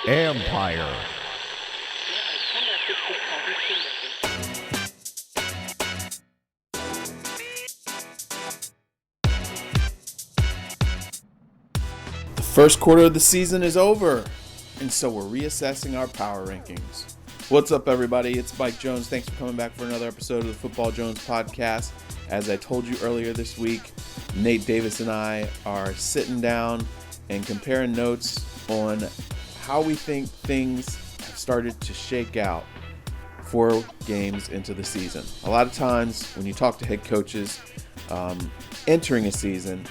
Empire. The first quarter of the season is over, and so we're reassessing our power rankings. What's up, everybody? It's Mike Jones. Thanks for coming back for another episode of the Football Jones podcast. As I told you earlier this week, Nate Davis and I are sitting down and comparing notes on how we think things have started to shake out 4 games into the season. A lot of times when you talk to head coaches entering a season,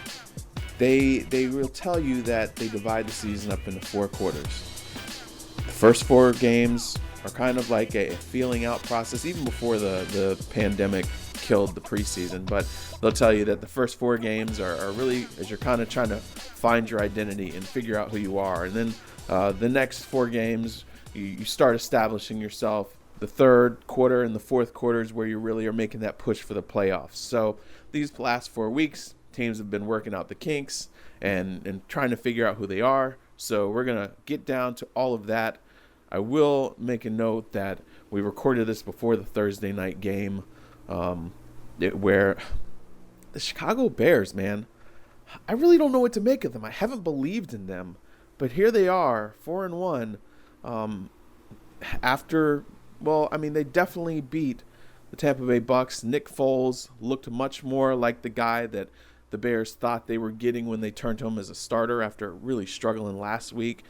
they will tell you that they divide the season up into 4 quarters. The first 4 games are kind of like a feeling out process, even before the pandemic killed the preseason. But they'll tell you that the first 4 games are really as you're kind of trying to find your identity and figure out who you are. And then the next 4 games, you start establishing yourself. The third quarter and the fourth quarters where you really are making that push for the playoffs. So these last 4 weeks, teams have been working out the kinks and trying to figure out who they are. So we're going to get down to all of that. I will make a note that we recorded this before the Thursday night game where the Chicago Bears, man, I really don't know what to make of them. I haven't believed in them, but here they are, 4-1 after, well, I mean, they definitely beat the Tampa Bay Bucks. Nick Foles looked much more like the guy that the Bears thought they were getting when they turned to him as a starter after really struggling last week.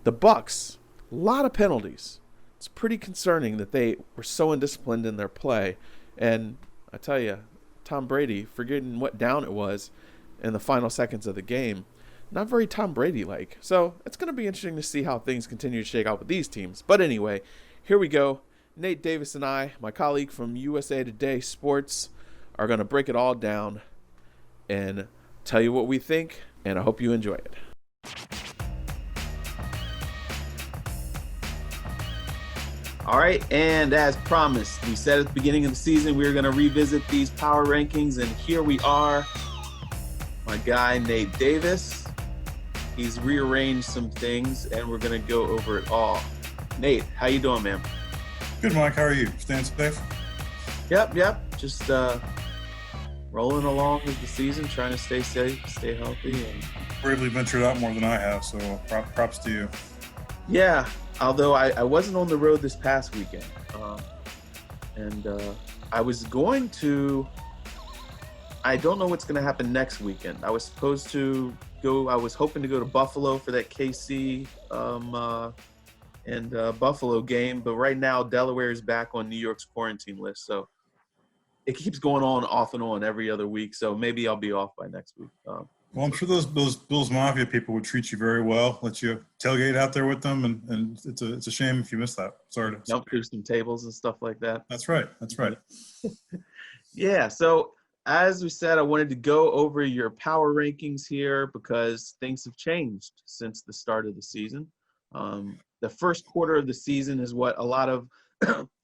The Bucks, a lot of penalties. It's pretty concerning that they were so indisciplined in their play. And I tell you, Tom Brady, forgetting what down it was in the final seconds of the game, not very Tom Brady-like. So it's going to be interesting to see how things continue to shake out with these teams. But anyway, here we go. Nate Davis and I, my colleague from USA Today Sports, are going to break it all down and tell you what we think, and I hope you enjoy it. All right, and as promised, we said at the beginning of the season we were going to revisit these power rankings, and here we are. My guy, Nate Davis, he's rearranged some things, and we're going to go over it all. Nate, how you doing, man? Good, Mike. How are you? Staying safe? Yep. Just rolling along with the season, trying to stay safe, stay healthy. And Bravely ventured out more than I have, so props to you. yeah, although I wasn't on the road this past weekend. And I was going to – I don't know what's going to happen next weekend. I was supposed to go – I was hoping to go to Buffalo for that KC and Buffalo game. But right now, Delaware is back on New York's quarantine list. So it keeps going on off and on every other week. So maybe I'll be off by next week. Well, I'm sure those Bills Mafia people would treat you very well, let you tailgate out there with them, and it's a shame if you miss that. Sorry to jump through some tables and stuff like that. That's right. Yeah, so as we said, I wanted to go over your power rankings here because things have changed since the start of the season. The first quarter of the season is what a lot of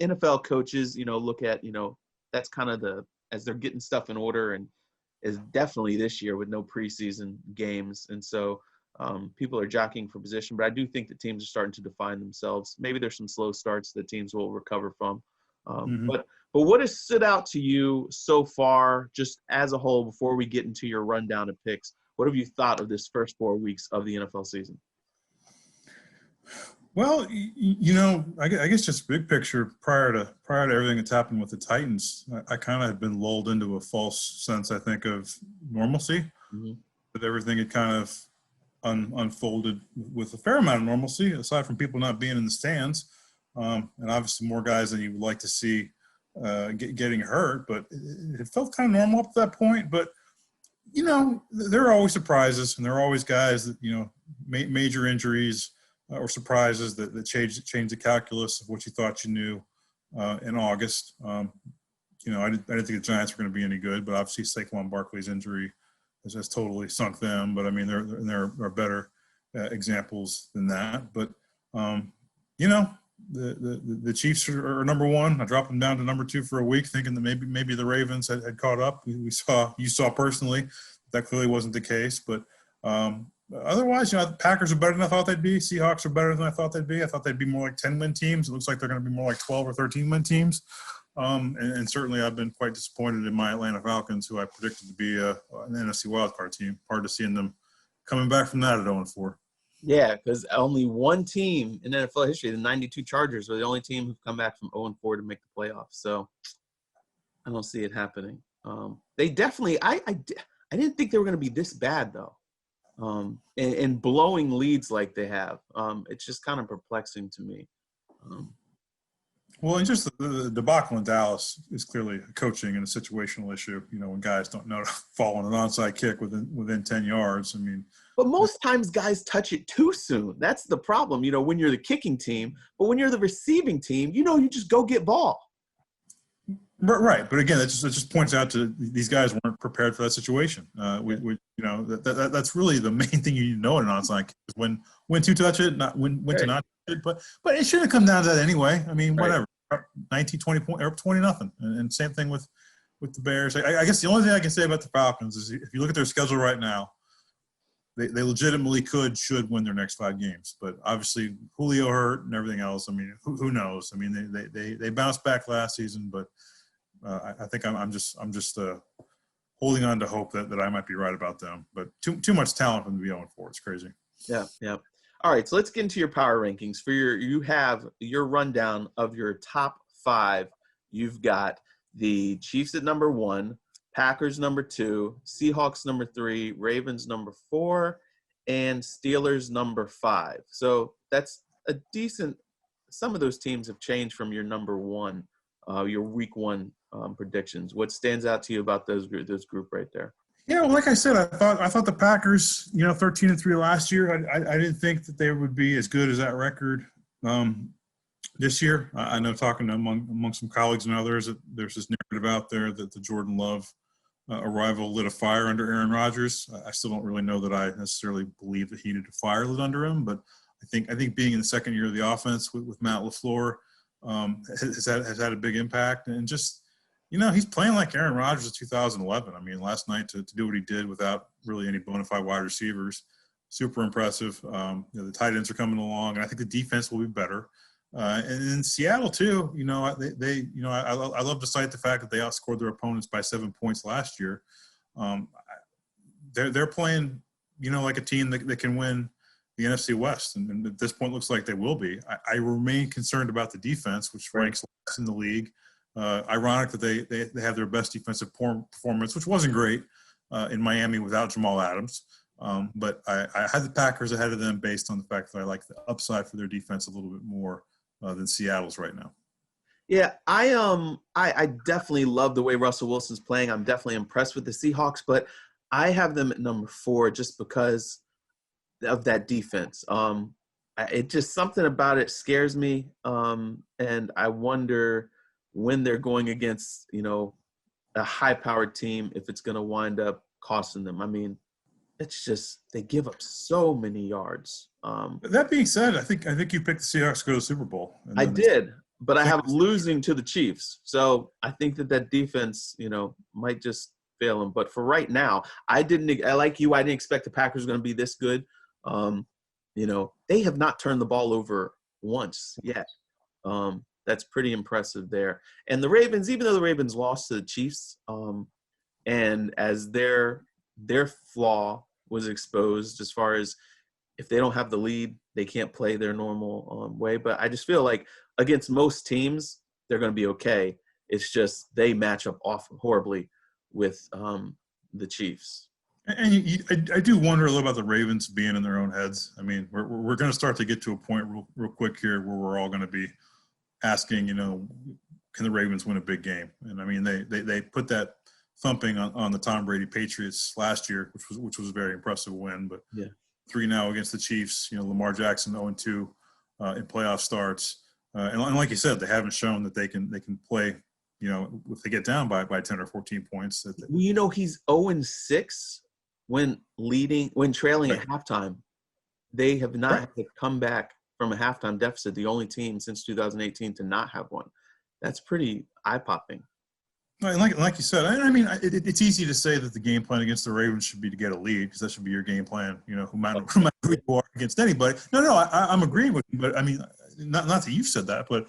NFL coaches, look at, that's kind of as they're getting stuff in order, and is definitely this year with no preseason games. And so people are jockeying for position, but I do think that teams are starting to define themselves. Maybe there's some slow starts that teams will recover from. But what has stood out to you so far, just as a whole, before we get into your rundown of picks? What have you thought of this first 4 weeks of the NFL season? Well, I guess just big picture, prior to everything that's happened with the Titans, I kind of had been lulled into a false sense, I think, of normalcy. But everything had kind of unfolded with a fair amount of normalcy, aside from people not being in the stands, and obviously more guys than you would like to see getting hurt. But it felt kind of normal up to that point. But there are always surprises, and there are always guys that major injuries. Or surprises that change the calculus of what you thought you knew in August. I didn't think the Giants were going to be any good, but obviously Saquon Barkley's injury has totally sunk them. But I mean, there are better examples than that. But the Chiefs are number 1. I dropped them down to number 2 for a week, thinking that maybe the Ravens had caught up. You saw personally that clearly wasn't the case, but. Otherwise, the Packers are better than I thought they'd be. Seahawks are better than I thought they'd be. I thought they'd be more like 10-win teams. It looks like they're going to be more like 12 or 13-win teams. And certainly I've been quite disappointed in my Atlanta Falcons, who I predicted to be an NFC wildcard team. Hard to see them coming back from that at 0-4. Yeah, because only one team in NFL history, the 92 Chargers, were the only team who've come back from 0-4 to make the playoffs. So I don't see it happening. They definitely – I didn't think they were going to be this bad, though. And blowing leads like they have. It's just kind of perplexing to me. Well, and just the debacle in Dallas is clearly a coaching and a situational issue. When guys don't know to fall on an onside kick within 10 yards. I mean, but most times guys touch it too soon. That's the problem. When you're the kicking team, but when you're the receiving team, you just go get ball. Right, but again, that just points out to these guys weren't prepared for that situation. That's really the main thing you need to know in an onside kick is when to touch it, not when to not touch it. But it shouldn't come down to that anyway. I mean, whatever, 19, 20 point, or 20-0, and same thing with the Bears. I guess the only thing I can say about the Falcons is if you look at their schedule right now, they legitimately should win their next 5 games. But obviously, Julio hurt and everything else. I mean, who knows? I mean, they bounced back last season, but. I think I'm just holding on to hope that I might be right about them. But too much talent for them to be 0-4. It's crazy. Yeah. All right, so let's get into your power rankings. You have your rundown of your top 5. You've got the Chiefs at number 1, Packers number 2, Seahawks number 3, Ravens number 4, and Steelers number 5. So that's a decent. Some of those teams have changed from your number 1, your week 1. Predictions. What stands out to you about this group right there? Yeah, well, like I said, I thought the Packers, 13-3 last year. I didn't think that they would be as good as that record this year. I know talking to among some colleagues and others, that there's this narrative out there that the Jordan Love arrival lit a fire under Aaron Rodgers. I still don't really know that I necessarily believe that he needed a fire lit under him, but I think being in the second year of the offense with Matt LaFleur has had a big impact, and just. He's playing like Aaron Rodgers of 2011. I mean, last night to do what he did without really any bona fide wide receivers, super impressive. The tight ends are coming along, and I think the defense will be better. And in Seattle too, I love to cite the fact that they outscored their opponents by 7 points last year. They're playing, like a team that can win the NFC West, and at this point, looks like they will be. I remain concerned about the defense, which ranks last in the league. Ironic that they have their best defensive performance, which wasn't great in Miami without Jamal Adams. But I had the Packers ahead of them based on the fact that I like the upside for their defense a little bit more than Seattle's right now. Yeah, I definitely love the way Russell Wilson's playing. I'm definitely impressed with the Seahawks, but I have them at number 4 just because of that defense. It just something about it scares me, and I wonder when they're going against, a high-powered team, if it's going to wind up costing them. I mean, it's just they give up so many yards. That being said, I think you picked the Seahawks to go to the Super Bowl. I did, but I have them losing to the Chiefs. So I think that defense, might just fail them. But for right now, I like you, I didn't expect the Packers were going to be this good. They have not turned the ball over once yet. That's pretty impressive there. And the Ravens, even though the Ravens lost to the Chiefs, and as their flaw was exposed as far as if they don't have the lead, they can't play their normal way. But I just feel like against most teams, they're going to be okay. It's just they match up horribly with the Chiefs. And I do wonder a little about the Ravens being in their own heads. I mean, we're going to start to get to a point real quick here where we're all going to be asking, can the Ravens win a big game? And I mean, they put that thumping on the Tom Brady Patriots last year, which was a very impressive win. But 3 now against the Chiefs. Lamar Jackson 0-2 in playoff starts, and like you said, they haven't shown that they can play. If they get down by 10 or 14 points. He's 0-6 when trailing at halftime. They have not had to come back from a halftime deficit, the only team since 2018 to not have one. That's pretty eye-popping. Like you said, I mean, it's easy to say that the game plan against the Ravens should be to get a lead because that should be your game plan, no matter who you are against anybody. No, I'm agreeing with you, but I mean, not that you've said that, but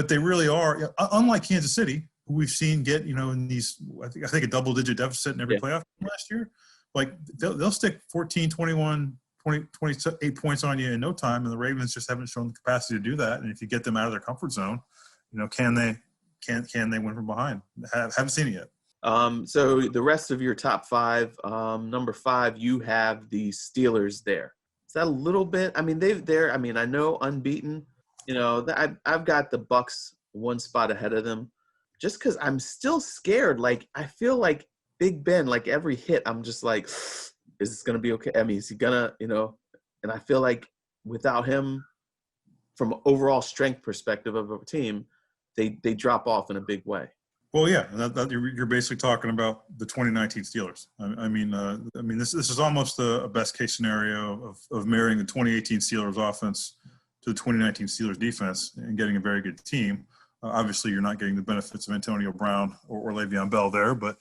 they really are, unlike Kansas City, who we've seen get, in these, I think a double-digit deficit in every playoff last year. Like, they'll stick 14, 21, 20, 28 points on you in no time, and the Ravens just haven't shown the capacity to do that. And if you get them out of their comfort zone, can they win from behind? Haven't seen it yet. So the rest of your top five, number 5, you have the Steelers there. Is that a little bit? I mean, I know unbeaten. I've got the Bucks one spot ahead of them, just because I'm still scared. Like, I feel like Big Ben, like every hit, I'm just like, is this gonna be okay? I mean, is he gonna, And I feel like without him, from an overall strength perspective of a team, they drop off in a big way. Well, yeah, you're basically talking about the 2019 Steelers. I mean, this is almost a best case scenario of marrying the 2018 Steelers offense to the 2019 Steelers defense and getting a very good team. Obviously, you're not getting the benefits of Antonio Brown or Le'Veon Bell there, but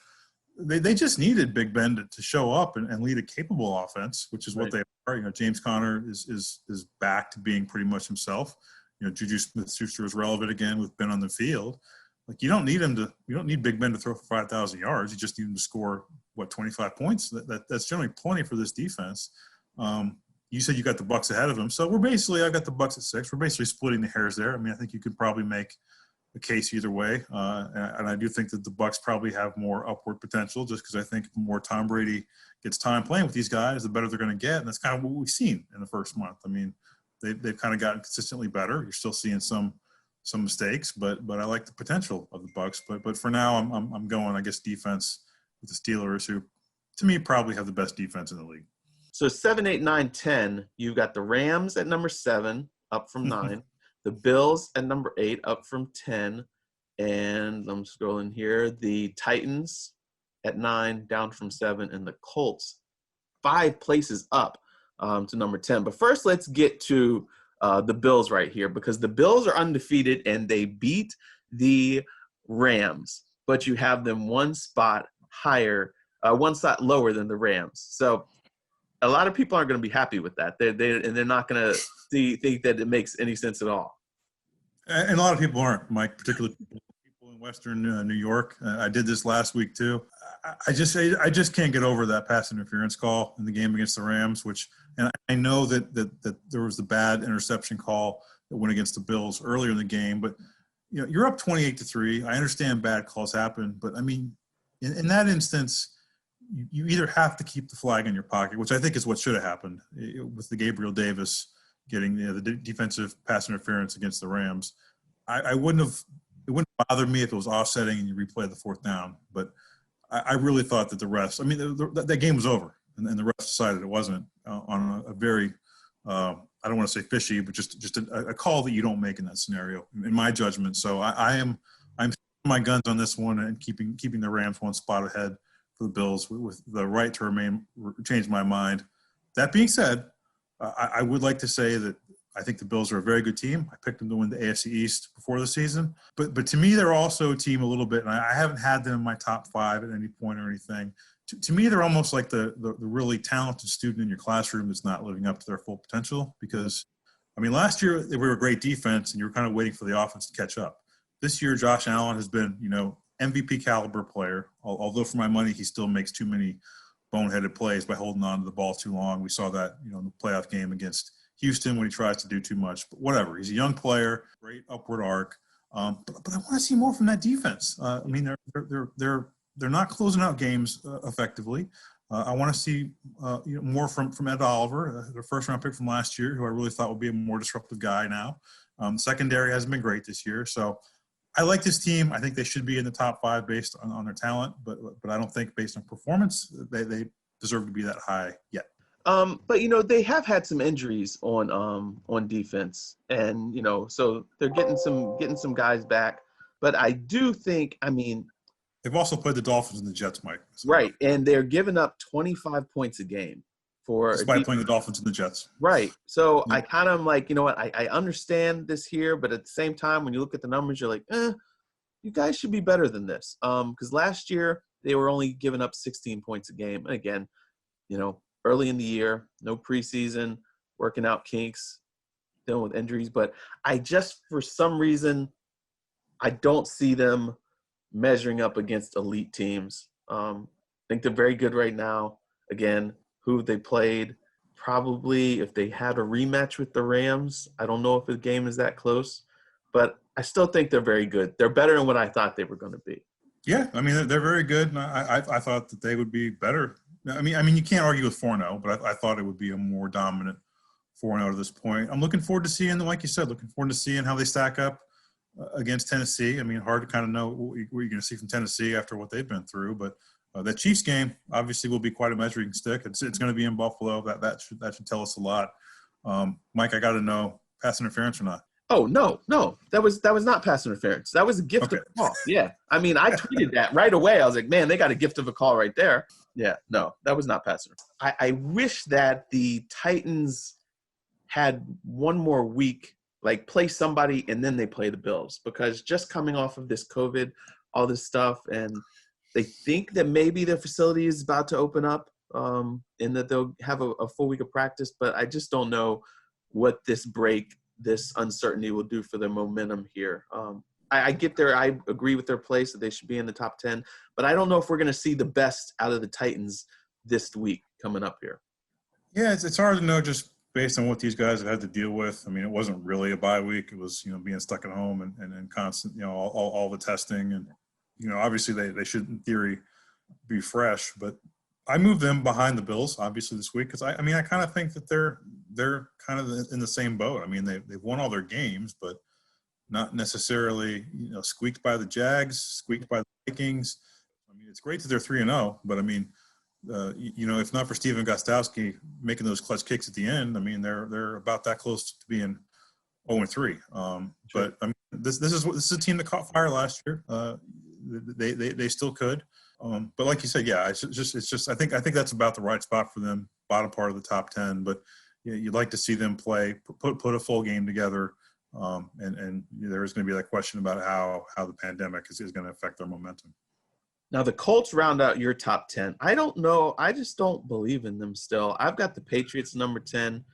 they just needed Big Ben to show up and lead a capable offense, which is what they are. James Conner is back to being pretty much himself. Juju Smith-Schuster is relevant again with Ben on the field. Like, you don't need Big Ben to throw for 5,000 yards. You just need him to score 25 points. That's generally plenty for this defense. You said you got the Bucks ahead of him, so I got the Bucks at 6. We're basically splitting the hairs there. I mean, I think you could probably make a case either way, and I do think that the Bucks probably have more upward potential, just because I think the more Tom Brady gets time playing with these guys, the better they're going to get, and that's kind of what we've seen in the first month. I mean, they've kind of gotten consistently better. You're still seeing some mistakes, but I like the potential of the Bucks. But for now, I'm going, I guess, defense with the Steelers, who to me probably have the best defense in the league. So 7, 8, 9, 10. You've got the Rams at number 7, up from 9. The Bills at number 8, up from 10. And I'm scrolling here. The Titans at 9, down from 7, and the Colts 5 places up to number 10. But first, let's get to the Bills right here, because the Bills are undefeated and they beat the Rams, but you have them one spot lower than the Rams. So a lot of people aren't going to be happy with that. They're not going to think that it makes any sense at all. And a lot of people aren't, Mike, particularly people in Western New York. I did this last week too. I just can't get over that pass interference call in the game against the Rams, and I know that there was the bad interception call that went against the Bills earlier in the game, but you're up 28-3. I understand bad calls happen, but I mean, in that instance, you either have to keep the flag in your pocket, which I think is what should have happened with the Gabriel Davis getting the defensive pass interference against the Rams. It wouldn't bother me if it was offsetting and you replay the 4th down, but I really thought that the refs, I mean, that game was over, and the refs decided it wasn't on a very, I don't want to say fishy, but just a call that you don't make in that scenario, in my judgment. So I'm my guns on this one and keeping the Rams one spot ahead for the Bills with the right to change my mind. That being said, I would like to say that I think the Bills are a very good team. I picked them to win the AFC East before the season. But to me, they're also a team a little bit, and I haven't had them in my top 5 at any point or anything. To me, they're almost like the really talented student in your classroom that's not living up to their full potential. Because, I mean, last year they were a great defense, and you were kind of waiting for the offense to catch up. This year, Josh Allen has been, MVP caliber player, although for my money, he still makes too many boneheaded plays by holding on to the ball too long. We saw that, in the playoff game against Houston when he tries to do too much, but whatever. He's a young player, great upward arc. But I want to see more from that defense. I mean, they're not closing out games effectively. I want to see more from Ed Oliver, the first round pick from last year, who I really thought would be a more disruptive guy now. Secondary hasn't been great this year, so I like this team. I think they should be in the top 5 based on their talent, but I don't think based on performance they deserve to be that high yet. But they have had some injuries on defense, and so they're getting some guys back. But I do think, I mean, they've also played the Dolphins and the Jets, Mike. So. Right, and they're giving up 25 points a game despite playing the Dolphins and the Jets. Right. So yeah. I kind of like, I understand this here, but at the same time, when you look at the numbers, you're like, you guys should be better than this. Because last year they were only giving up 16 points a game. And again, early in the year, no preseason, working out kinks, dealing with injuries. But I just, for some reason, I don't see them measuring up against elite teams. I think they're very good right now. Again, who they played, probably if they had a rematch with the Rams, I don't know if the game is that close, but I still think they're very good. They're better than what I thought they were going to be. Yeah, I mean, they're very good. And I thought that they would be better. I mean, you can't argue with 4-0, but I thought it would be a more dominant 4-0 to this point. I'm looking forward to seeing, like you said, how they stack up against Tennessee. I mean, hard to kind of know what you're going to see from Tennessee after what they've been through. But that Chiefs game obviously will be quite a measuring stick. It's going to be in Buffalo. That should tell us a lot. Mike, I got to know, pass interference or not? Oh, no. That was not pass interference. That was a gift of a call. Yeah. I mean, I tweeted that right away. I was like, man, they got a gift of a call right there. Yeah. No, that was not pass interference. I wish that the Titans had one more week, like play somebody and then they play the Bills, because just coming off of this COVID, all this stuff, and they think that maybe their facility is about to open up and that they'll have a full week of practice. But I just don't know what this uncertainty will do for their momentum here. I agree with their place that they should be in the top 10, but I don't know if we're going to see the best out of the Titans this week coming up here. Yeah, it's hard to know just based on what these guys have had to deal with. I mean, it wasn't really a bye week. It was, being stuck at home and constant, all the testing. And, obviously they should, in theory, be fresh. But I moved them behind the Bills, obviously, this week because, I kind of think that they're kind of in the same boat. I mean, they've won all their games, but not necessarily, squeaked by the Jags, squeaked by the Vikings. I mean, it's great that they're 3-0, but, if not for Steven Gostkowski making those clutch kicks at the end, they're about that close to being 0-3. But this is a team that caught fire last year. They still could. But like you said, yeah, it's just I think that's about the right spot for them, bottom part of the top 10. But you'd like to see them play, put a full game together. And there is going to be that question about how the pandemic is going to affect their momentum. Now, the Colts round out your top 10. I don't know. I just don't believe in them still. I've got the Patriots number 10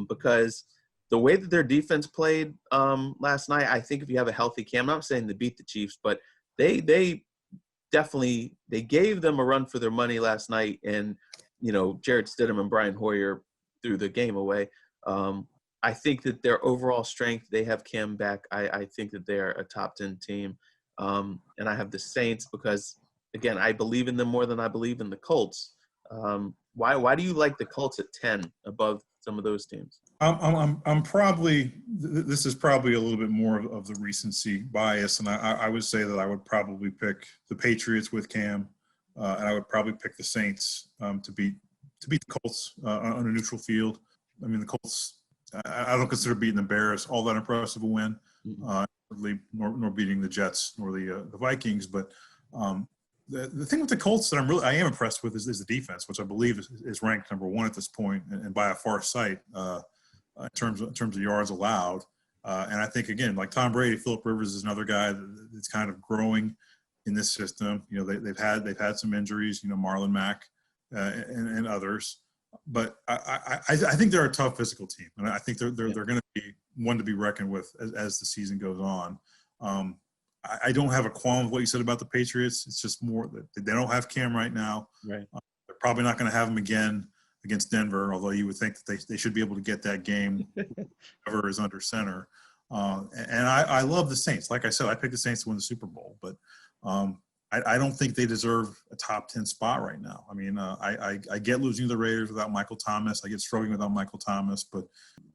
because the way that their defense played last night, I think if you have a healthy Cam, I'm not saying they beat the Chiefs, but they definitely – they gave them a run for their money last night. And, Jarrett Stidham and Brian Hoyer threw the game away. I think that their overall strength, they have Cam back. I think that they're a top 10 team. And I have the Saints because – again, I believe in them more than I believe in the Colts. Why do you like the Colts at 10 above some of those teams? I'm probably this is probably a little bit more of the recency bias, and I would say that I would probably pick the Patriots with Cam, and I would probably pick the Saints to beat the Colts on a neutral field. I mean, the Colts. I don't consider beating the Bears all that impressive a win, nor beating the Jets nor the Vikings, but. The thing with the Colts that I am impressed with is the defense, which I believe is ranked number 1 at this point, and by a far sight in terms of yards allowed. And I think again, like Tom Brady, Phillip Rivers is another guy that's kind of growing in this system. They've had some injuries. Marlon Mack and others, but I think they're a tough physical team, and I think they're going to be one to be reckoned with as the season goes on. I don't have a qualm with what you said about the Patriots. It's just more that they don't have Cam right now. Right. They're probably not going to have him again against Denver, although you would think that they should be able to get that game whoever is under center. And I love the Saints. Like I said, I picked the Saints to win the Super Bowl, but I don't think they deserve a top 10 spot right now. I get losing the Raiders without Michael Thomas. I get struggling without Michael Thomas. But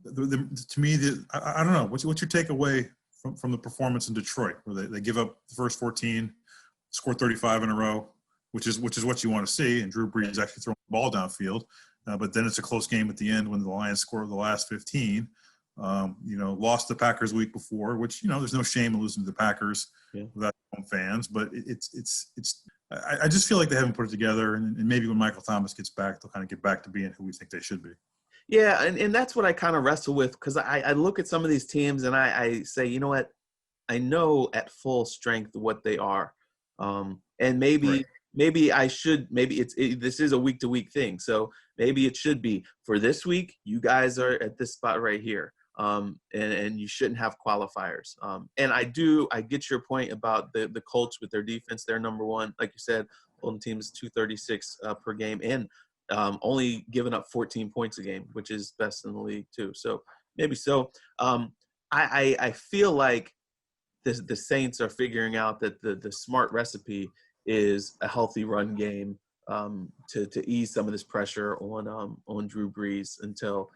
to me, I don't know. What's your takeaway from the performance in Detroit, where they give up the first 14, score 35 in a row, which is what you want to see, and Drew Brees actually throwing the ball downfield. But then it's a close game at the end when the Lions score the last 15. Lost the Packers the week before, which there's no shame in losing to the Packers without home fans. But I just feel like they haven't put it together, and maybe when Michael Thomas gets back, they'll kind of get back to being who we think they should be. Yeah, and that's what I kind of wrestle with because I look at some of these teams and I say, you know what, I know at full strength what they are. And maybe Right. this is a week to week thing. So maybe it should be for this week, you guys are at this spot right here. And you shouldn't have qualifiers. And I get your point about the Colts with their defense. They're number one. Like you said, Golden Team is 236 per game and only giving up 14 points a game, which is best in the league too. So maybe so. I feel like the Saints are figuring out that the smart recipe is a healthy run game to ease some of this pressure on Drew Brees until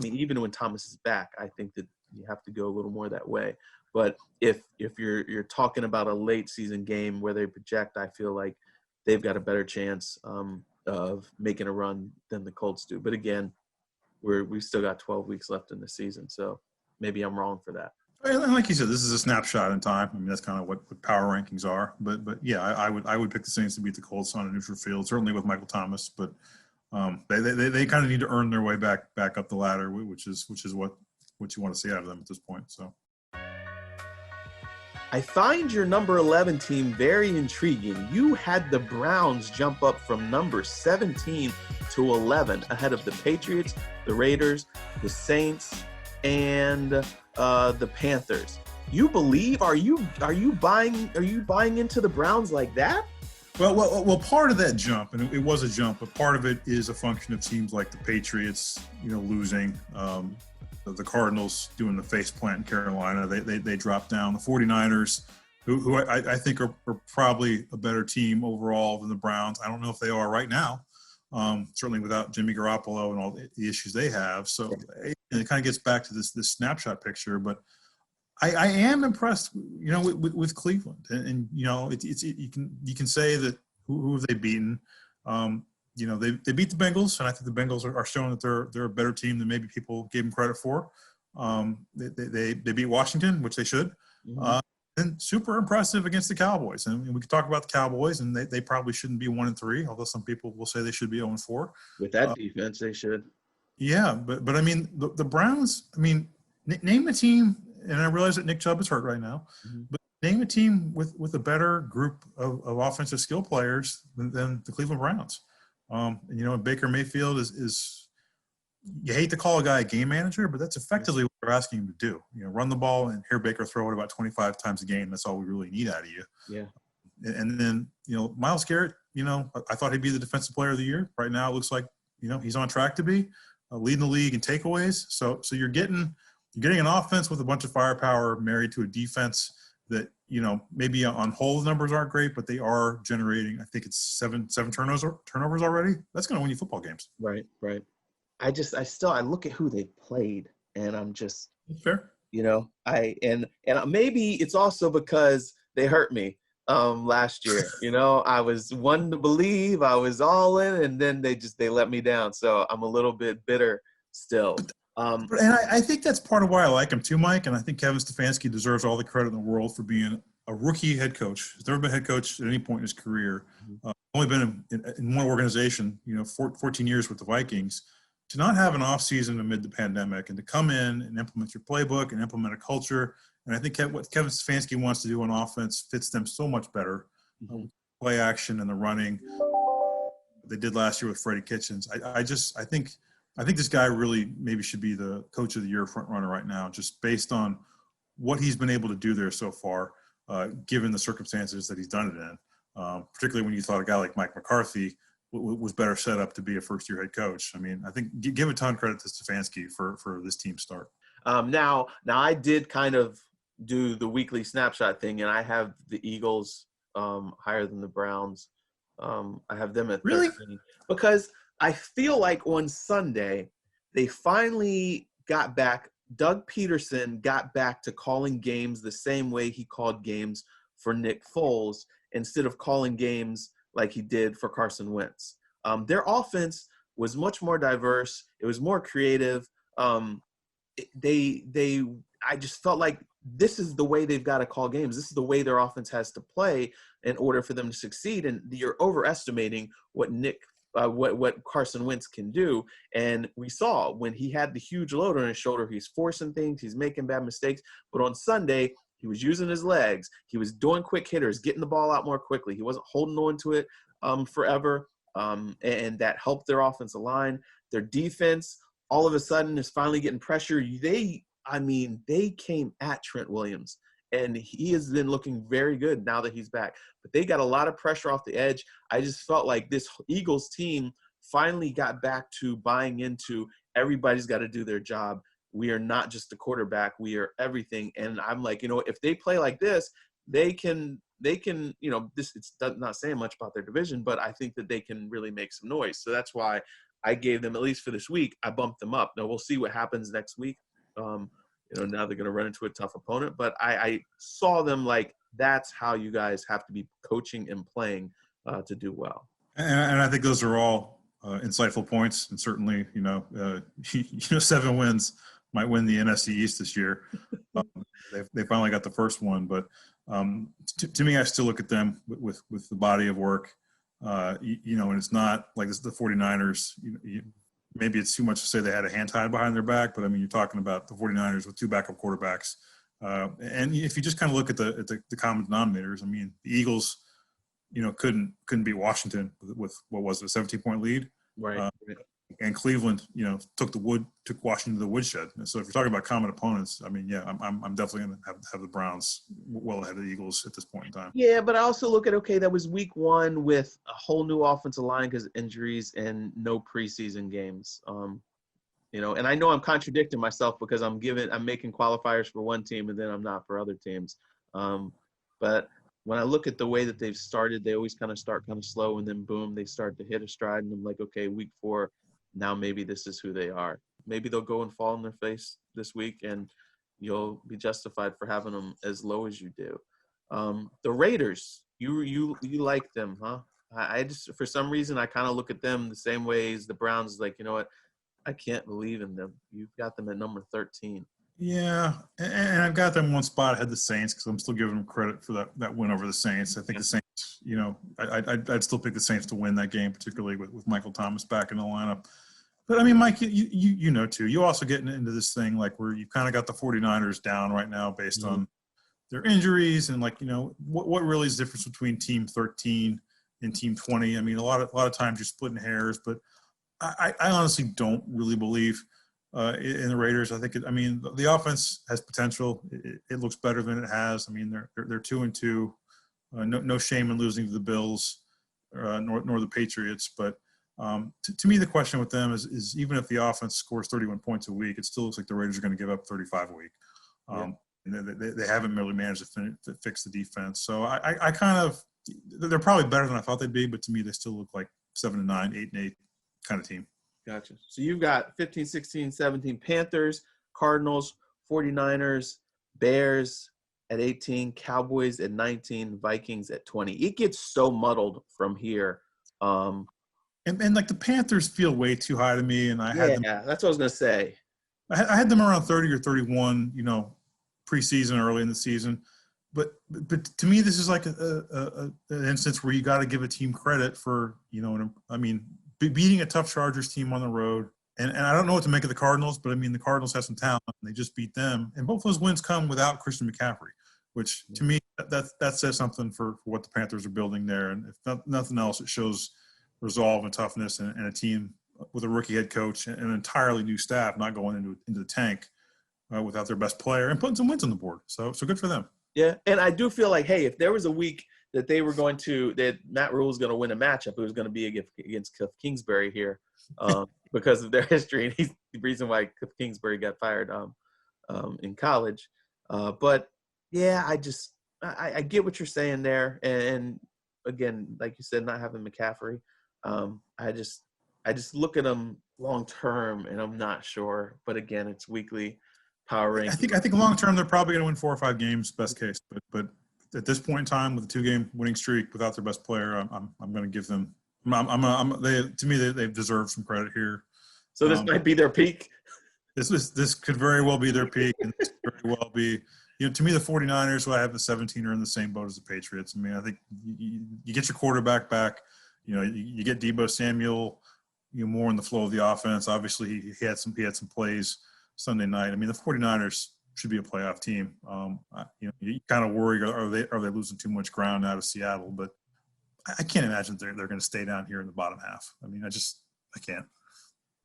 even when Thomas is back, I think that you have to go a little more that way. But if you're talking about a late season game where they project, I feel like they've got a better chance of making a run than the Colts do. But again, we've still got 12 weeks left in the season, so maybe I'm wrong for that. And like you said, this is a snapshot in time. I mean, that's kind of what power rankings are. But yeah, I would pick the Saints to beat the Colts on a neutral field, certainly with Michael Thomas. But they kind of need to earn their way back up the ladder, which is what you want to see out of them at this point. So I find your number 11 team very intriguing. You had the Browns jump up from number 17 to 11 ahead of the Patriots, the Raiders, the Saints, and the Panthers. You believe? Are you buying into the Browns like that? Well, part of that jump, and it was a jump, but part of it is a function of teams like the Patriots, losing. The Cardinals doing the face plant in Carolina, they dropped down. The 49ers, who I think are probably a better team overall than the Browns. I don't know if they are right now, certainly without Jimmy Garoppolo and all the issues they have. So it kind of gets back to this snapshot picture. But I am impressed, with Cleveland, and you can say that who have they beaten. They beat the Bengals, and I think the Bengals are showing that they're a better team than maybe people gave them credit for. They beat Washington, which they should. Mm-hmm. And super impressive against the Cowboys. And we could talk about the Cowboys, and they probably shouldn't be 1-3, although some people will say they should be 0-4. With that defense, they should. Yeah, but I mean, the Browns, name a team, and I realize that Nick Chubb is hurt right now, mm-hmm. but name a team with a better group of offensive skill players than the Cleveland Browns. Baker Mayfield is you hate to call a guy a game manager, but that's effectively what they're asking him to do. Run the ball and hear Baker throw it about 25 times a game. That's all we really need out of you. Yeah. And then, Myles Garrett, I thought he'd be the defensive player of the year. Right now it looks like, he's on track to be leading the league in takeaways. So you're getting an offense with a bunch of firepower married to a defense that, maybe on whole the numbers aren't great, but they are generating, I think it's seven turnovers already. That's going to win you football games. Right. I look at who they played, and I'm just fair. And maybe it's also because they hurt me last year. I was one to believe, I was all in, and then they let me down. So I'm a little bit bitter still. And I think that's part of why I like him too, Mike. And I think Kevin Stefanski deserves all the credit in the world for being a rookie head coach. He's never been head coach at any point in his career. Only been in one organization, 14 years with the Vikings. To not have an offseason amid the pandemic and to come in and implement your playbook and implement a culture. And I think what Kevin Stefanski wants to do on offense fits them so much better. Play action and the running they did last year with Freddie Kitchens. I think this guy really maybe should be the coach of the year front runner right now, just based on what he's been able to do there so far, given the circumstances that he's done it in. Particularly when you thought a guy like Mike McCarthy was better set up to be a first-year head coach. I think give a ton of credit to Stefanski for this team start. Now I did kind of do the weekly snapshot thing, and I have the Eagles higher than the Browns. I have them at 13 really? Because I feel like on Sunday they finally got back. Doug Peterson got back to calling games the same way he called games for Nick Foles instead of calling games like he did for Carson Wentz. Their offense was much more diverse. It was more creative. I just felt like this is the way they've got to call games. This is the way their offense has to play in order for them to succeed. And you're overestimating what Nick what Carson Wentz can do. And we saw when he had the huge load on his shoulder, he's forcing things, he's making bad mistakes. But on Sunday, he was using his legs. He was doing quick hitters, getting the ball out more quickly. He wasn't holding on to it forever, and that helped their offensive line. Their defense, all of a sudden, is finally getting pressure. They came at Trent Williams, and he has been looking very good now that he's back. But they got a lot of pressure off the edge. I just felt like this Eagles team finally got back to buying into everybody's got to do their job. We are not just the quarterback. We are everything. And I'm like, if they play like this, they can, it's not saying much about their division, but I think that they can really make some noise. So that's why I gave them, at least for this week, I bumped them up. Now we'll see what happens next week. Now they're going to run into a tough opponent, but I saw them like, that's how you guys have to be coaching and playing to do well. And I think those are all insightful points. And certainly, 7 wins might win the NFC East this year. They finally got the first one, but to me, I still look at them with the body of work, and it's not like this, the 49ers, maybe it's too much to say they had a hand tied behind their back, but I mean, you're talking about the 49ers with 2 backup quarterbacks. And if you just kind of look at the common denominators, I mean, the Eagles, couldn't beat Washington with what was it, a 17-point lead. Right. And Cleveland, took Washington to the woodshed. And so if you're talking about common opponents, I mean, yeah, I'm definitely going to have the Browns well ahead of the Eagles at this point in time. Yeah, but I also look at, that was week 1 with a whole new offensive line because of injuries and no preseason games. And I know I'm contradicting myself because I'm making qualifiers for one team and then I'm not for other teams. But when I look at the way that they've started, they always kind of start kind of slow and then boom, they start to hit a stride. And I'm like, okay, week 4, now maybe this is who they are. Maybe they'll go and fall on their face this week and you'll be justified for having them as low as you do. The Raiders, you like them, huh? I just, for some reason, I kind of look at them the same way as the Browns, like, you know what? I can't believe in them. You've got them at number 13. Yeah, and I've got them one spot ahead of the Saints because I'm still giving them credit for that win over the Saints. I think the Saints, I'd still pick the Saints to win that game, particularly with Michael Thomas back in the lineup. But, I mean, Mike, you know, too, you also getting into this thing like where you've kind of got the 49ers down right now based on their injuries and, like, what really is the difference between Team 13 and Team 20? I mean, a lot of times you're splitting hairs, but I honestly don't really believe in the Raiders. I think the offense has potential. It looks better than it has. I mean, they're 2-2. No shame in losing to the Bills nor the Patriots. But to me, the question with them is even if the offense scores 31 points a week, it still looks like the Raiders are going to give up 35 a week. And they haven't really managed to fix the defense. So I kind of – they're probably better than I thought they'd be, but to me they still look like 7-9, 8-8 kind of team. Gotcha. So you've got 15, 16, 17 Panthers, Cardinals, 49ers, Bears at 18, Cowboys at 19, Vikings at 20. It gets so muddled from here. And like the Panthers feel way too high to me, and that's what I was gonna say. I had them around 30 or 31, preseason, early in the season. But to me, this is like an instance where you got to give a team credit for beating a tough Chargers team on the road. And I don't know what to make of the Cardinals, but I mean the Cardinals have some talent, and they just beat them. And both those wins come without Christian McCaffrey, which to me that says something for what the Panthers are building there. And if nothing else, it shows resolve and toughness and a team with a rookie head coach and an entirely new staff not going into the tank without their best player and putting some wins on the board. So good for them. Yeah, and I do feel like, hey, if there was a week that that Matt Rhule was going to win a matchup, it was going to be against Cliff Kingsbury here because of their history, and he's the reason why Cliff Kingsbury got fired in college. But yeah, I get what you're saying there, and again, like you said, not having McCaffrey, I just look at them long term, and I'm not sure. But again, it's weekly power ranking. I think long term they're probably going to win 4 or 5 games, best case. But at this point in time, with a 2-game winning streak without their best player, I'm going to give them. They deserve some credit here. So this might be their peak. This could very well be their peak, and this could very well be. To me, the 49ers, who I have the 17, are in the same boat as the Patriots. I mean, I think you get your quarterback back. You get Deebo Samuel, more in the flow of the offense. Obviously, he had some plays Sunday night. I mean, the 49ers should be a playoff team. You kind of worry, are they losing too much ground out of Seattle? But I can't imagine they're going to stay down here in the bottom half. I mean, I can't.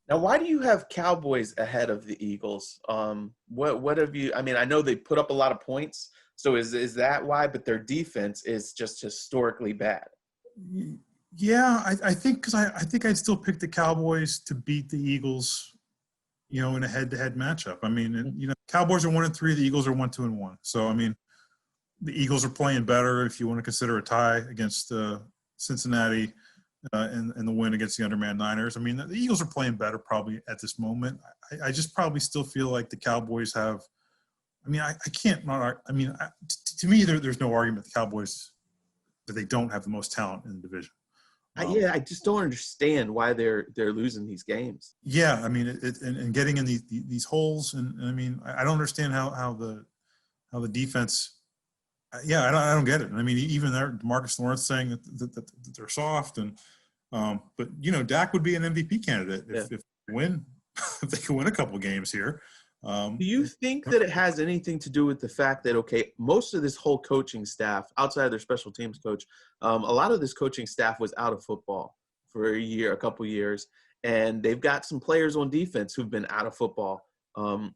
Now, why do you have Cowboys ahead of the Eagles? What have you? I mean, I know they put up a lot of points, so is that why? But their defense is just historically bad. Yeah, I think because I think I'd still pick the Cowboys to beat the Eagles, in a head-to-head matchup. I mean, Cowboys are 1-3, the Eagles are 1-2-1. So I mean, the Eagles are playing better if you want to consider a tie against Cincinnati and the win against the undermanned Niners. I mean, the Eagles are playing better probably at this moment. I just probably still feel like the Cowboys have. I mean, I can't not. I mean, to me, there's no argument the Cowboys that they don't have the most talent in the division. I just don't understand why they're losing these games. Yeah, I mean, and getting in these holes, and I mean, I don't understand how the defense. Yeah, I don't get it. I mean, even there, Marcus Lawrence saying that they're soft, and but Dak would be an MVP candidate if they win. If they can win a couple of games here. Do you think that it has anything to do with the fact that, most of this whole coaching staff, outside of their special teams coach, a lot of this coaching staff was out of football for a couple years, and they've got some players on defense who've been out of football. Are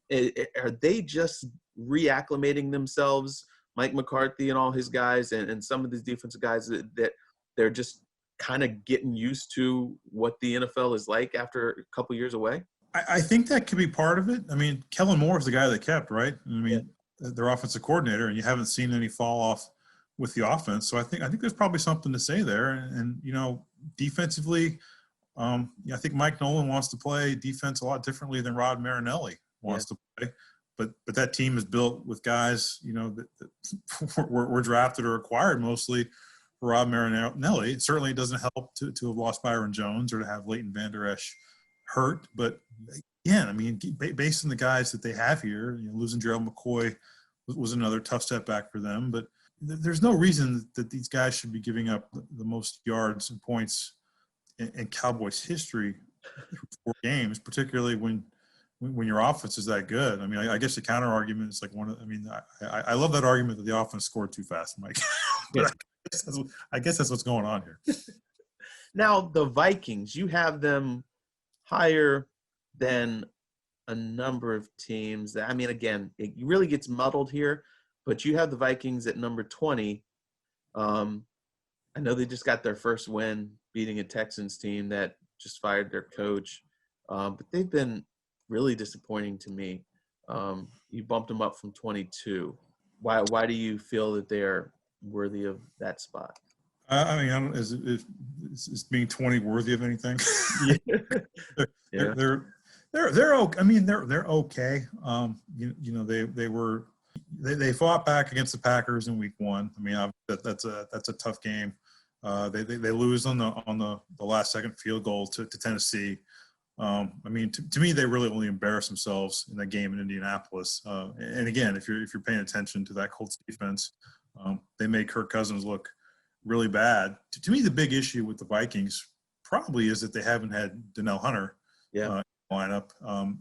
they just reacclimating themselves, Mike McCarthy and all his guys, and some of these defensive guys that they're just kind of getting used to what the NFL is like after a couple years away? I think that could be part of it. I mean, Kellen Moore is the guy they kept, right? I mean, their offensive coordinator, and you haven't seen any fall off with the offense. So I think there's probably something to say there. And defensively, I think Mike Nolan wants to play defense a lot differently than Rod Marinelli wants to play. But that team is built with guys, that were drafted or acquired mostly for Rod Marinelli. It certainly doesn't help to have lost Byron Jones or to have Leighton Vander Esch hurt, but again, I mean, based on the guys that they have here, losing Gerald McCoy was another tough setback for them. But there's no reason that these guys should be giving up the most yards and points in Cowboys history through 4 games, particularly when your offense is that good. I mean, I guess the counter argument is like I love that argument that the offense scored too fast, Mike. But I guess that's what's going on here. Now, the Vikings, you have them higher than a number of teams. I mean, again, it really gets muddled here, but you have the Vikings at number 20. I know they just got their first win beating a Texans team that just fired their coach, but they've been really disappointing to me. You bumped them up from 22. Why do you feel that they're worthy of that spot? I mean, is being 20 worthy of anything? They're okay. I mean, they're okay. They fought back against the Packers in Week 1. I mean, that's a tough game. They lose on the last second field goal to Tennessee. I mean, to me, they really only embarrassed themselves in that game in Indianapolis. And again, if you're paying attention to that Colts defense, they made Kirk Cousins look really bad. To me, the big issue with the Vikings probably is that they haven't had Danielle Hunter in the lineup.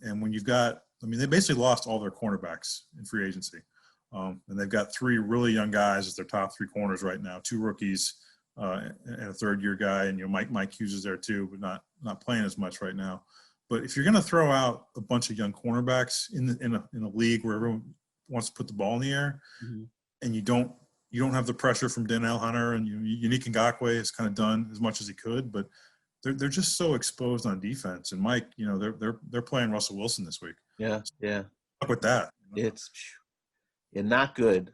And when you've got, I mean, they basically lost all their cornerbacks in free agency. And they've got 3 really young guys as their top 3 corners right now, 2 rookies and a third-year guy. And Mike Hughes is there too, but not playing as much right now. But if you're going to throw out a bunch of young cornerbacks in a league where everyone wants to put the ball in the air, and you don't have the pressure from Danielle Hunter, and Yannick Ngakoue has kind of done as much as he could, but they're just so exposed on defense. And Mike, they're playing Russell Wilson this week. Yeah. Up with that. It's not good.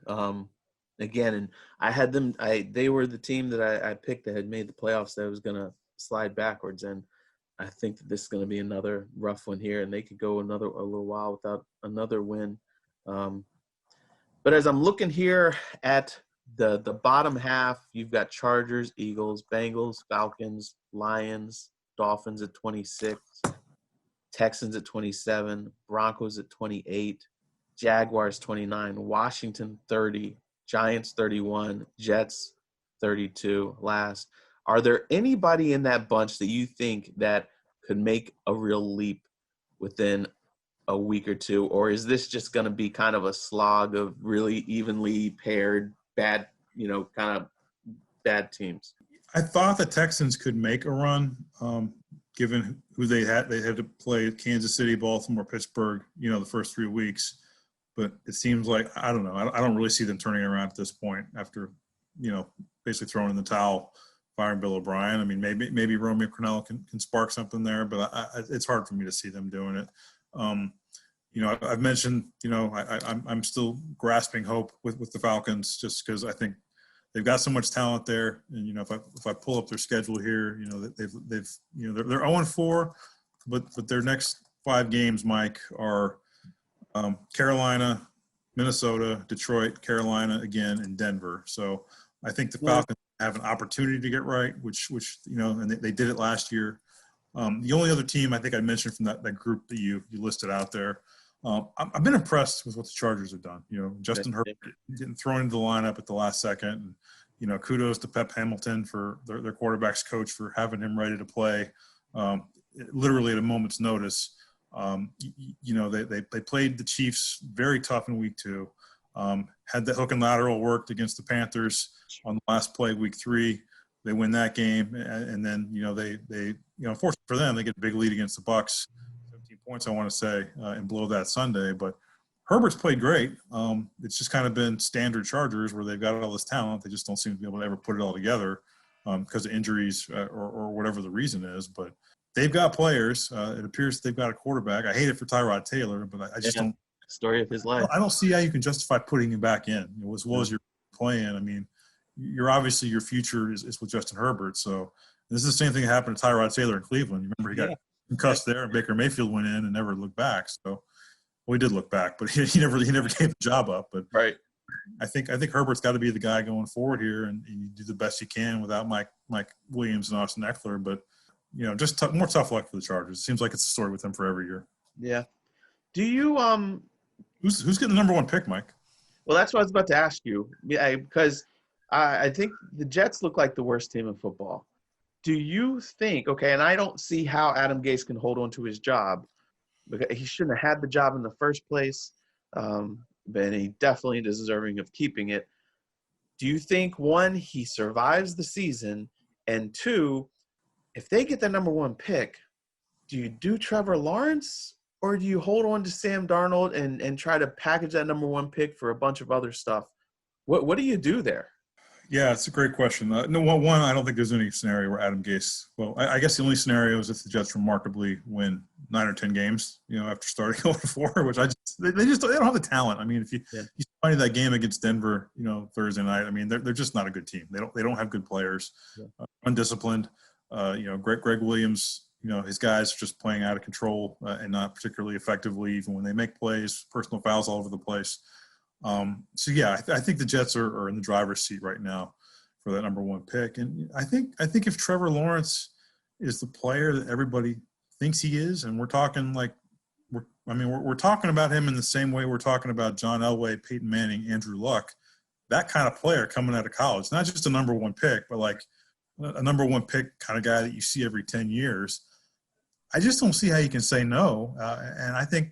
Again, and I had them. They were the team that I picked that had made the playoffs that was going to slide backwards, and I think that this is going to be another rough one here, and they could go a little while without another win. But as I'm looking here at the bottom half, you've got Chargers, Eagles, Bengals, Falcons, Lions, Dolphins at 26, Texans at 27, Broncos at 28, Jaguars 29, Washington 30, Giants 31, Jets 32 last. Are there anybody in that bunch that you think that could make a real leap within a week or two? Or is this just going to be kind of a slog of really evenly paired, bad, kind of bad teams? I thought the Texans could make a run, given who they had. They had to play Kansas City, Baltimore, Pittsburgh, the first 3 weeks. But it seems like, I don't know. I don't really see them turning around at this point after, basically throwing in the towel, firing Bill O'Brien. I mean, maybe Romeo Crennel can spark something there, but it's hard for me to see them doing it. I've mentioned, I'm still grasping hope with the Falcons just because I think they've got so much talent there. And, if I pull up their schedule here, they're 0-4, but their next 5 games, Mike, are Carolina, Minnesota, Detroit, Carolina again, and Denver. So I think the Falcons have an opportunity to get right, which and they did it last year. The only other team I think I mentioned from that group that you listed out there, I've been impressed with what the Chargers have done. Justin Herbert getting thrown into the lineup at the last second. And, kudos to Pep Hamilton for their quarterback's coach for having him ready to play literally at a moment's notice. They played the Chiefs very tough in week 2. Had the hook and lateral worked against the Panthers on the last play, week 3. They win that game, and then they unfortunately for them, they get a big lead against the Bucs, 17 points I want to say, and blow that Sunday. But Herbert's played great. It's just kind of been standard Chargers where they've got all this talent, they just don't seem to be able to ever put it all together because of injuries or whatever the reason is. But they've got players. It appears they've got a quarterback. I hate it for Tyrod Taylor, but I just don't. Story of his life. I don't see how you can justify putting him back in as well as you're playing. I mean, you're obviously your future is with Justin Herbert. So this is the same thing that happened to Tyrod Taylor in Cleveland. You remember he got concussed there, and Baker Mayfield went in and never looked back. So he did look back, but he never gave the job up. But right. I think Herbert's got to be the guy going forward here, and you do the best you can without Mike Williams and Austin Eckler. But just more tough luck for the Chargers. It seems like it's a story with them for every year. Yeah. Do you Who's getting the number 1 pick, Mike? Well, that's what I was about to ask you. Because I think the Jets look like the worst team in football. Do you think, okay, and I don't see how Adam Gase can hold on to his job, because he shouldn't have had the job in the first place, but he definitely is deserving of keeping it. Do you think, 1, he survives the season, and 2, if they get the number 1 pick, do you do Trevor Lawrence, or do you hold on to Sam Darnold and try to package that number 1 pick for a bunch of other stuff? What do you do there? Yeah, it's a great question. No, one, I don't think there's any scenario where Adam Gase. Well, I guess the only scenario is if the Jets remarkably win 9 or 10 games, after starting 0-4, which they don't have the talent. I mean, if you find that game against Denver, Thursday night, I mean, they're just not a good team. They don't have good players, undisciplined. Greg Williams. His guys are just playing out of control and not particularly effectively, even when they make plays, personal fouls all over the place. I think the Jets are in the driver's seat right now for that number 1 pick. And I think if Trevor Lawrence is the player that everybody thinks he is, and we're talking we're talking about him in the same way we're talking about John Elway, Peyton Manning, Andrew Luck, that kind of player coming out of college, not just a number 1 pick, but like a number 1 pick kind of guy that you see every 10 years. I just don't see how you can say no. And I think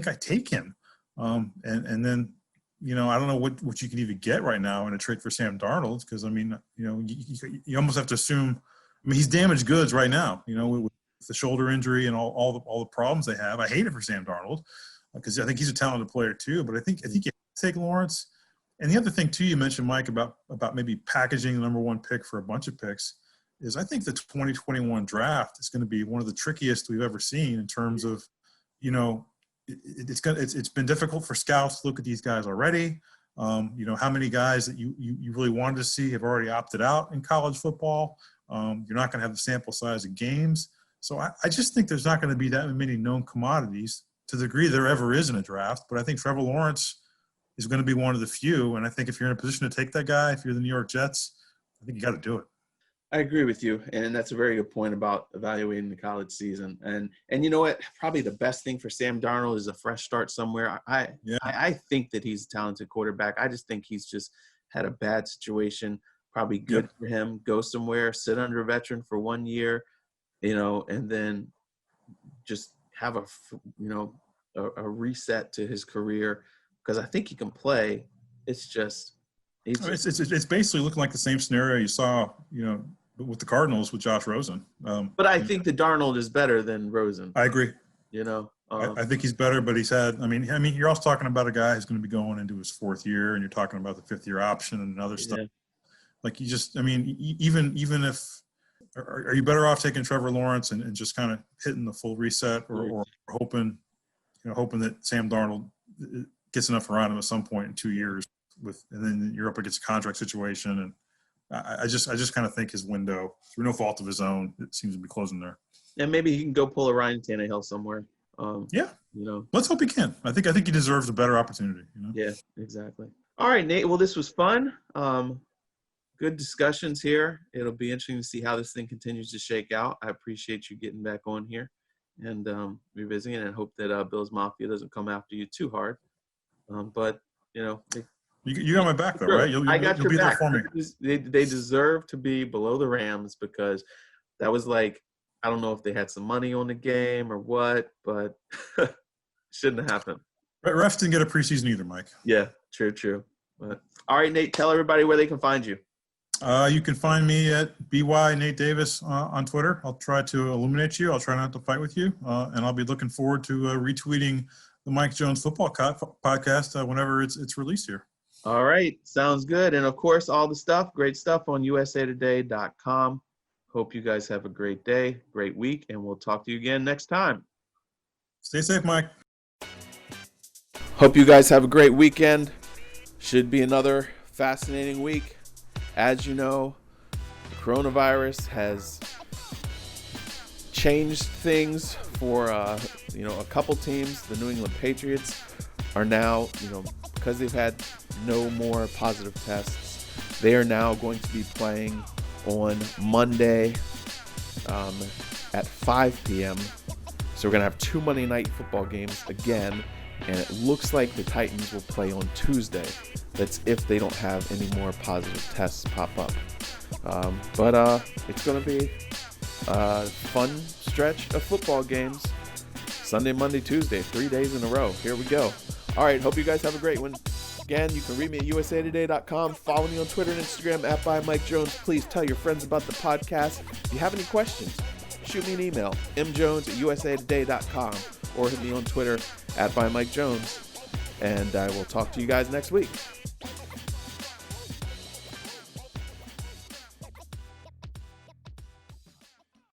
I take him. And then, I don't know what you can even get right now in a trade for Sam Darnold, because, I mean, you almost have to assume, he's damaged goods right now, with the shoulder injury and all the problems they have. I hate it for Sam Darnold because I think he's a talented player too, but I think you have to take Lawrence. And the other thing too, you mentioned, Mike, about maybe packaging the number 1 pick for a bunch of picks, is I think the 2021 draft is going to be one of the trickiest we've ever seen in terms of, it's been difficult for scouts to look at these guys already. How many guys that you really wanted to see have already opted out in college football. You're not going to have the sample size of games. So I just think there's not going to be that many known commodities to the degree there ever is in a draft. But I think Trevor Lawrence is going to be one of the few. And I think if you're in a position to take that guy, if you're the New York Jets, I think you got to do it. I agree with you, and that's a very good point about evaluating the college season. And you know what? Probably the best thing for Sam Darnold is a fresh start somewhere. I think that he's a talented quarterback. I just think he's just had a bad situation. probably good for him. Go somewhere, sit under a veteran for 1 year, and then just have a reset to his career, because I think he can play. It's just it's basically looking like the same scenario you saw, with the Cardinals with Josh Rosen. But I think that Darnold is better than Rosen. I agree. I think he's better, but he's had. I mean, you're also talking about a guy who's going to be going into his 4th year, and you're talking about the 5th-year option and other stuff. Like even if, are you better off taking Trevor Lawrence and just kind of hitting the full reset, or hoping that Sam Darnold gets enough around him at some point in 2 years and then you're up against a contract situation. And I just kind of think his window, through no fault of his own, it seems to be closing there. And maybe he can go pull a Ryan Tannehill somewhere. Let's hope he can. I think he deserves a better opportunity. Yeah, exactly. All right, Nate. Well, this was fun. Good discussions here. It'll be interesting to see how this thing continues to shake out. I appreciate you getting back on here and revisiting it, and hope that Bills Mafia doesn't come after you too hard. But you got my back though, right? I got your back. There for me. They deserve to be below the Rams, because that was like, I don't know if they had some money on the game or what, but shouldn't have happened. Refs didn't get a preseason either, Mike. Yeah, true. But, all right, Nate, tell everybody where they can find you. You can find me at BY Nate Davis on Twitter. I'll try to illuminate you. I'll try not to fight with you. And I'll be looking forward to retweeting the Mike Jones Football Podcast whenever it's released here. All right. Sounds good. And, of course, all the stuff, great stuff on usatoday.com. Hope you guys have a great day, great week, and we'll talk to you again next time. Stay safe, Mike. Hope you guys have a great weekend. Should be another fascinating week. As you know, the coronavirus has changed things for a couple teams. The New England Patriots are now, because they've had no more positive tests, they are now going to be playing on Monday at 5 p.m. So we're going to have 2 Monday Night Football games again, and it looks like the Titans will play on Tuesday. That's if they don't have any more positive tests pop up. But it's going to be a fun stretch of football games. Sunday, Monday, Tuesday, 3 days in a row. Here we go. All right, hope you guys have a great one. Again, you can read me at usatoday.com. Follow me on Twitter and Instagram at @ByMikeJones. Please tell your friends about the podcast. If you have any questions, shoot me an email, mjones@usatoday.com, or hit me on Twitter at @ByMikeJones. And I will talk to you guys next week.